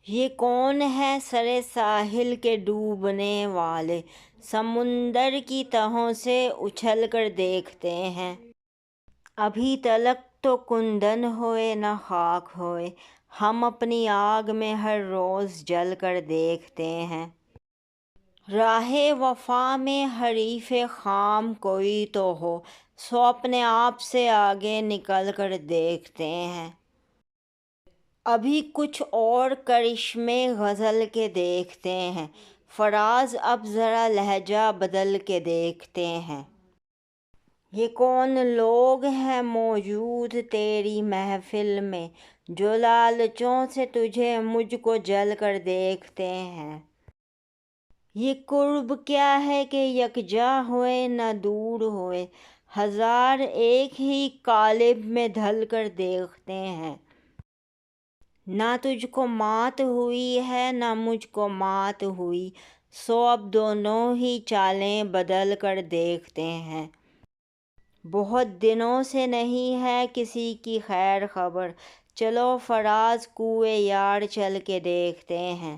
یہ کون ہے سرے ساحل کے ڈوبنے والے، سمندر کی تہوں سے اچھل کر دیکھتے ہیں۔ ابھی تلک تو کندن ہوئے نہ خاک ہوئے، ہم اپنی آگ میں ہر روز جل کر دیکھتے ہیں۔ راہ وفا میں حریف خام کوئی تو ہو، سو اپنے آپ سے آگے نکل کر دیکھتے ہیں۔ ابھی کچھ اور کرشمے غزل کے دیکھتے ہیں، فراز اب ذرا لہجہ بدل کے دیکھتے ہیں۔ یہ کون لوگ ہیں موجود تیری محفل میں، جو لالچوں سے تجھے مجھ کو جل کر دیکھتے ہیں۔ یہ قرب کیا ہے کہ یکجا ہوئے نہ دور ہوئے، ہزار ایک ہی قالب میں ڈھل کر دیکھتے ہیں۔ نہ تجھ کو مات ہوئی ہے نہ مجھ کو مات ہوئی، سو اب دونوں ہی چالیں بدل کر دیکھتے ہیں۔ بہت دنوں سے نہیں ہے کسی کی خیر خبر، چلو فراز کوئے یار چل کے دیکھتے ہیں۔